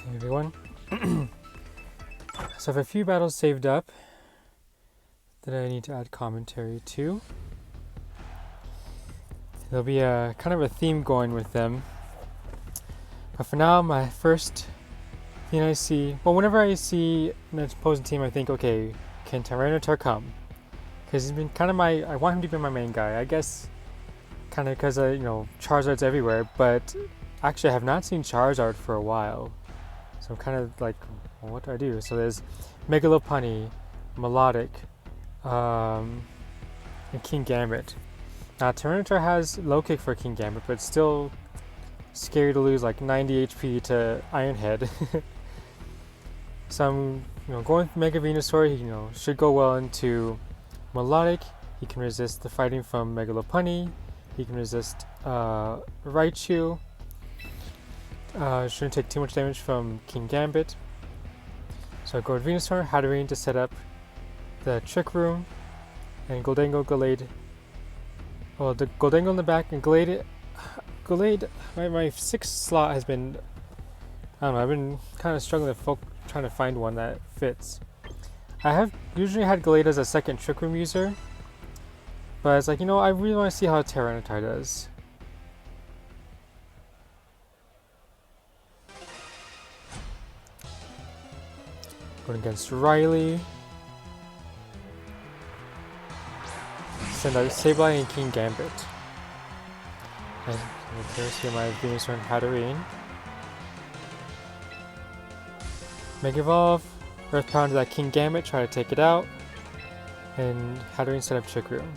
Hey everyone. So I have a few battles saved up that I need to add commentary to. There'll be a kind of a theme going with them. But for now, my first thing I see, well, whenever I see an opposing team, I think, okay, can Tyranitar come? Because he's been kind of I want him to be my main guy. I guess kind of because, Charizard's everywhere, but actually I have not seen Charizard for a while. So I'm kind of like, well, what do I do? So there's Megalopunny, Melodic, and King Gambit. Now Tyranitar has low kick for King Gambit, but it's still scary to lose like 90 HP to Iron Head. So I'm going for Mega Venusaur. He should go well into Melodic. He can resist the fighting from Megalopunny. He can resist Raichu. Shouldn't take too much damage from King Gambit. So I go with Venusaur, Hatterene to set up the Trick Room, and Goldango, Gallade. Well, the Goldango in the back and Gallade. My sixth slot has been, I don't know, I've been kind of struggling trying to find one that fits. I have usually had Gallade as a second Trick Room user, but it's like, I really want to see how Tyranitar does. Going against Riley. Send out Sableye and King Gambit. And here's here my Venusaur and Hatterene. Mega Evolve, Earth Power into that King Gambit, try to take it out. And Hatterene set up Trick Room.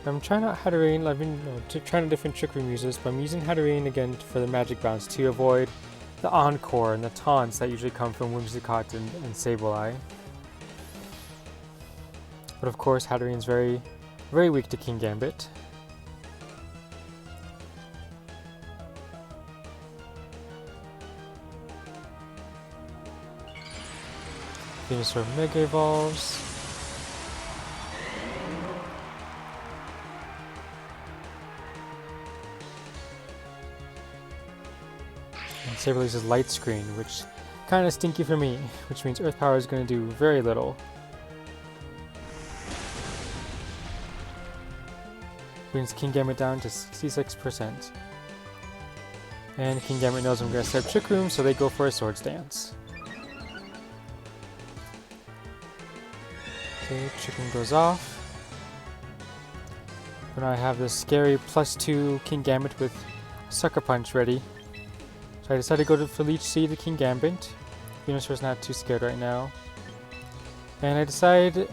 I'm trying out Hatterene, I've been trying different Trick Room uses, but I'm using Hatterene again for the Magic Bounce to avoid the Encore and the taunts that usually come from Whimsicott and Sableye. But of course, Hatterene's very, very weak to King Gambit. Venusaur Mega Evolves. Sableye uses Light Screen, which kind of stinky for me, which means Earth Power is going to do very little. Brings King Gambit down to 66%. And King Gambit knows I'm going to set up Trick Room, so they go for a Swords Dance. Okay, Trick Room goes off. But now I have this scary +2 King Gambit with Sucker Punch ready. So I decided to go for Leech Seed to King Gambit. Venusaur's not too scared right now. And I decide,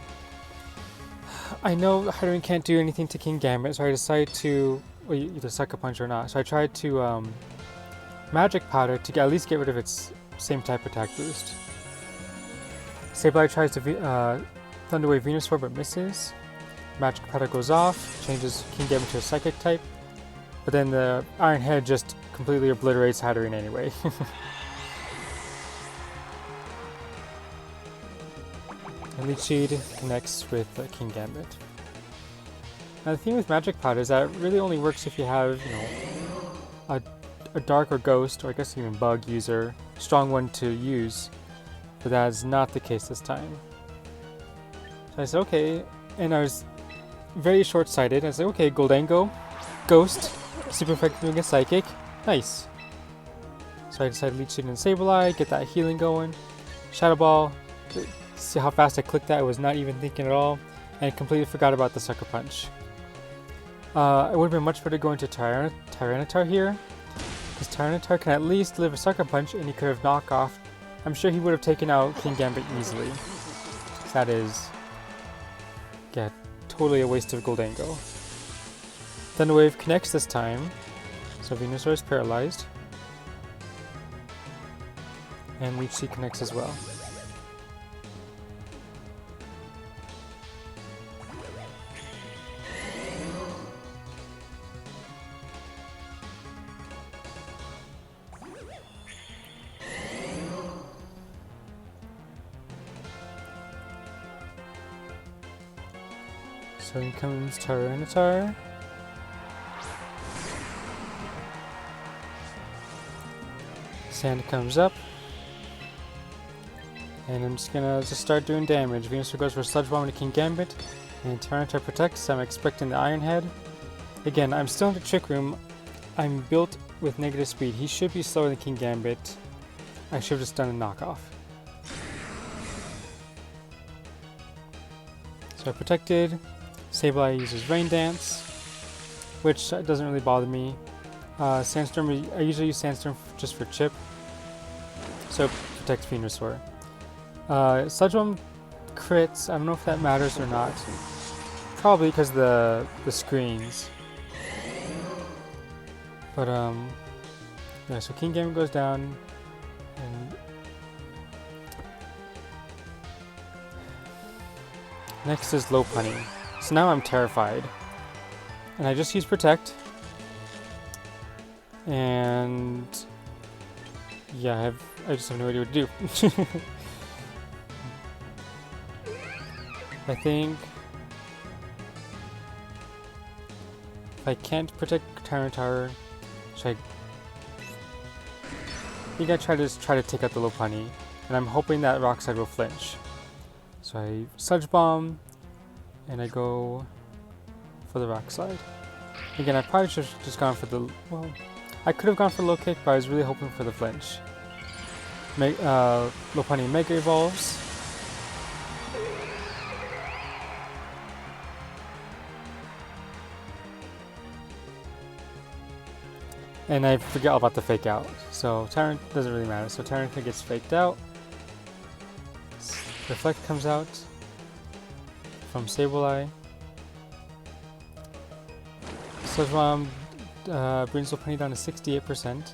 I know Hatterene can't do anything to King Gambit, so I decide to, either Sucker Punch or not. So I tried to Magic Powder to at least get rid of its same type attack boost. Sableye tries to Thunder Wave Venusaur but misses. Magic Powder goes off, changes King Gambit to a Psychic type. But then the Iron Head just completely obliterates Hatterene anyway. And Leech Seed connects with King Gambit. Now the thing with Magic Powder is that it really only works if you have, a Dark or Ghost, or I guess even Bug user, strong one to use. But that is not the case this time. So I said, okay, and I was very short-sighted. I said, okay, Goldango, Ghost, super effective against Psychic, nice. So I decided Leech Seed and Sableye, get that healing going. Shadow Ball, see how fast I clicked that, I was not even thinking at all, and completely forgot about the Sucker Punch. It would have been much better going to Tyranitar here, because Tyranitar can at least deliver Sucker Punch and he could have knocked off. I'm sure he would have taken out King Gambit easily. So that is, yeah, totally a waste of Goldango. Thunder Wave connects this time, so Venusaur is paralyzed. And Leech Seed connects as well. So in comes Tyranitar. Sand comes up. And I'm just gonna start doing damage. Venusaur goes for Sludge Bomb and King Gambit. And Tyranitar protects. I'm expecting the Iron Head. Again, I'm still in the Trick Room. I'm built with negative speed. He should be slower than King Gambit. I should have just done a knockoff. So I protected. Sableye uses Rain Dance, which doesn't really bother me. Sandstorm, I usually use Sandstorm just for chip. So it protects Venusaur. Sludge Bomb crits, I don't know if that matters or not. Probably because the screens. But yeah, so King Gambit goes down, and next is Lopunny. So now I'm terrified, and I just use Protect, and yeah, I just have no idea what to do. I think if I can't protect Tyranitar, I think I try to take out the Lopunny, and I'm hoping that Rock Slide will flinch. So I Sludge Bomb, and I go for the Rock Slide. Again, I probably should have just gone for the, well, I could have gone for Low Kick, but I was really hoping for the flinch. Lopunny Mega Evolves. And I forget all about the fake out. So Tyrant doesn't really matter. So Tyrant gets faked out. Reflect comes out from Sableye. Sludge Bomb brings Lopunny down to 68%.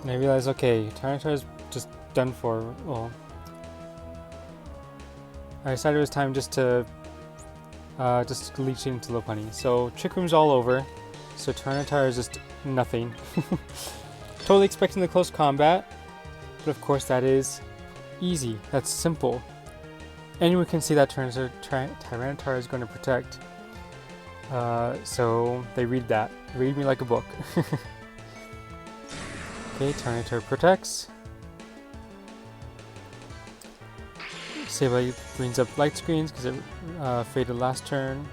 And I realize, okay, Tyranitar is just done for. Well, I decided it was time just to leech into Lopunny. So Trick Room's all over. So Tyranitar is just nothing. Totally expecting the close combat, but of course that is easy. That's simple. Anyone can see that Tyranitar is going to protect. So they read that. Read me like a book. Okay, Tyranitar protects. Sableye brings up light screens because it faded last turn.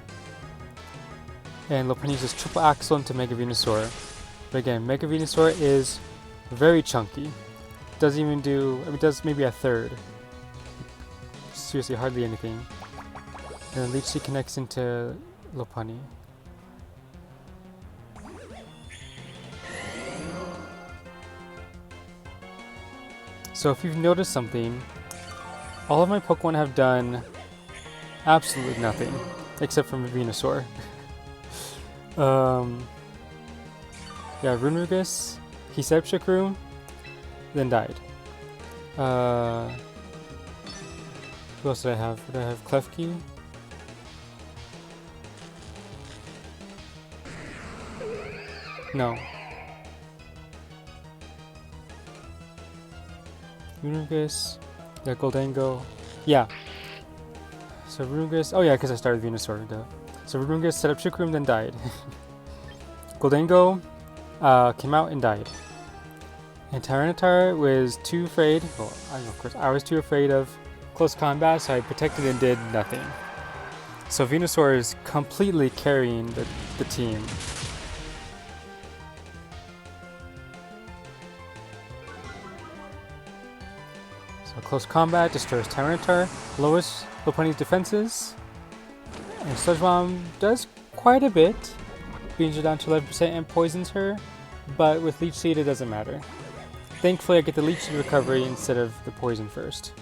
And Lopunny just triple axle into Mega Venusaur. But again, Mega Venusaur is very chunky. Doesn't even do, I mean, it does maybe a third. Seriously, hardly anything. And then Leech Seed connects into Lopunny. So if you've noticed something, all of my Pokemon have done absolutely nothing, except for Venusaur. Yeah, Runerugus, he set up Trick Room, then died. Who else did I have? Did I have Klefki? No. Runerugus, yeah, Goldango. Yeah. So Runerugus, oh yeah, because I started Venusaur. Duh. So Runerugus set up Trick Room, then died. Goldango came out and died. And Tyranitar was too afraid. Well, of course, I was too afraid of close combat, so I protected and did nothing. So Venusaur is completely carrying the team. So close combat destroys Tyranitar, lowers Lopunny's defenses, and Sludge Bomb does quite a bit, brings her down to 11% and poisons her, but with Leech Seed it doesn't matter. Thankfully I get the Leech Seed recovery instead of the poison first.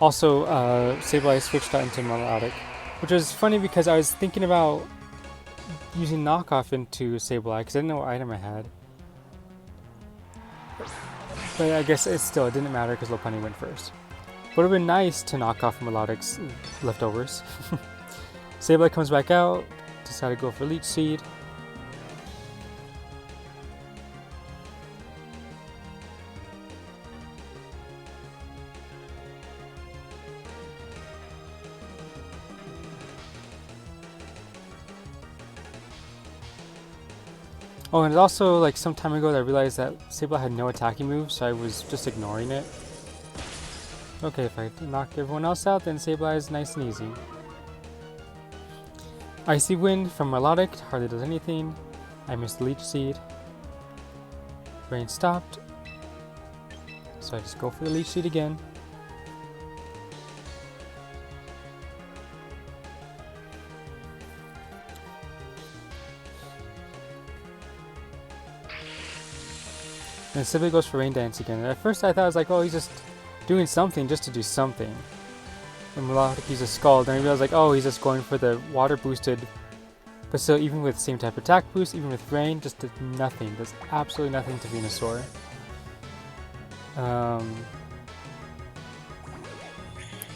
Also, Sableye switched out into Melodic, which was funny because I was thinking about using Knockoff into Sableye because I didn't know what item I had. But I guess it didn't matter because Lopunny went first. Would have been nice to knock off Melodic's leftovers. Sableye comes back out, decide to go for Leech Seed. Oh, and also, like, some time ago I realized that Sableye had no attacking moves, so I was just ignoring it. Okay, if I knock everyone else out, then Sableye is nice and easy. Icy Wind from Melodic hardly does anything. I missed the Leech Seed. Rain stopped. So I just go for the Leech Seed again. And Sibley goes for Rain Dance again. And at first I thought I was like, oh, he's just doing something just to do something. And Melodic uses Scald, and I realized like, oh, he's just going for the water boosted. But still, even with same type attack boost, even with Rain, just did nothing. Does absolutely nothing to Venusaur.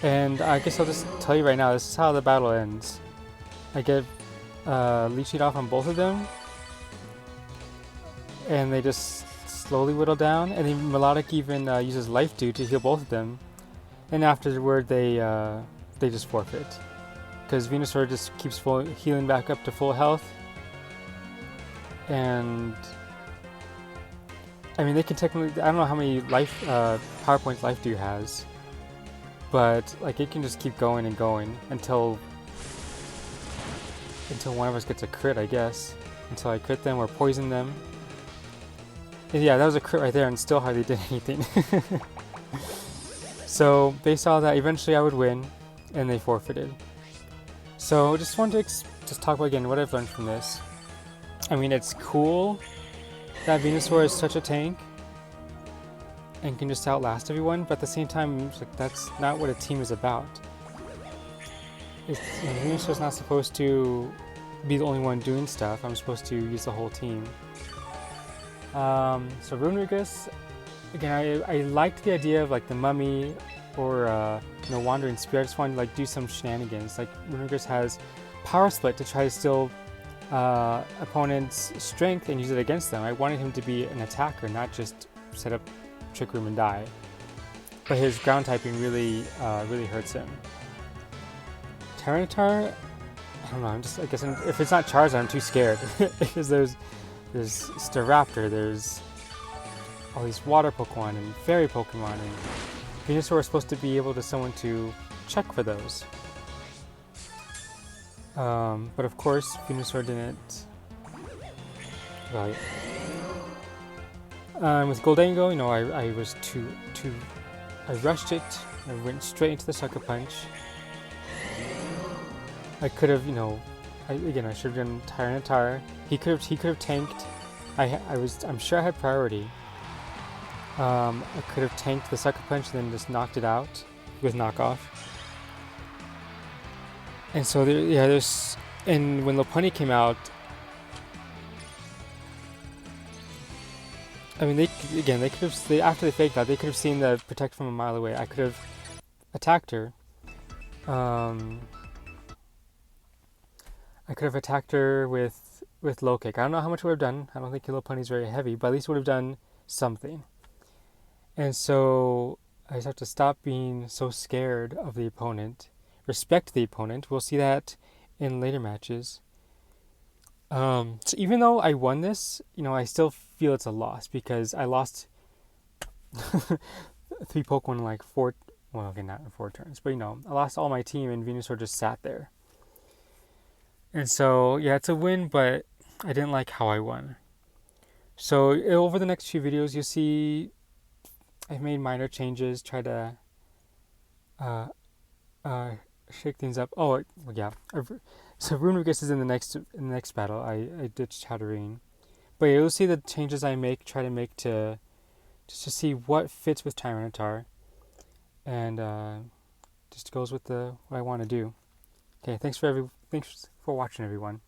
And I guess I'll just tell you right now, this is how the battle ends. I get Leech Seed off on both of them. And they just slowly whittle down. And then Melodic even uses Life Dew to heal both of them. And afterward, they just forfeit. Because Venusaur just keeps healing back up to full health. And I mean, they can technically, I don't know how many power points Life Dew has. But like it can just keep going and going until one of us gets a crit, I guess. Until I crit them or poison them. And yeah, that was a crit right there and still hardly did anything. So they saw that eventually I would win and they forfeited. So just wanted to just talk about again what I've learned from this. I mean, it's cool that Venusaur is such a tank and can just outlast everyone, but at the same time, it's like, that's not what a team is about. Venusaur's not supposed to be the only one doing stuff. I'm supposed to use the whole team. So Runerigus, again, I liked the idea of like the mummy or Wandering Spirit. I just wanted to like do some shenanigans. Like Runerigus has Power Split to try to steal opponent's strength and use it against them. I wanted him to be an attacker, not just set up Trick Room and die. But his ground typing really hurts him. Tyranitar, I don't know. I guess if it's not Charizard, I'm too scared because there's Staraptor, there's all these water Pokemon and fairy Pokemon, and Venusaur is supposed to be able to someone to check for those. But of course, Venusaur didn't. Well, yeah. With Goldango, you know, I was I rushed it. I went straight into the Sucker Punch. I could have, you know, I should have done Tyranitar. He could have tanked. I'm sure I had priority. I could have tanked the Sucker Punch and then just knocked it out with Knockoff. And so and when Lopunny came out, I mean, after they faked out, they could have seen the Protect from a mile away. I could have attacked her. I could have attacked her with Low Kick. I don't know how much it would have done. I don't think Lopunny is very heavy, but at least it would have done something. And so I just have to stop being so scared of the opponent. Respect the opponent. We'll see that in later matches. So even though I won this, you know, I still feel it's a loss because I lost 3 Pokemon in like 4, well, okay, not in 4 turns, but you know, I lost all my team and Venusaur just sat there. And so, yeah, it's a win, but I didn't like how I won. So over the next few videos, you'll see I've made minor changes, try to shake things up. Oh, yeah. So Runerigus is in the next battle. I ditched Chatterine. But yeah, you'll see the changes I try to make to just to see what fits with Tyranitar. And just goes with what I want to do. Okay, thanks for watching, everyone.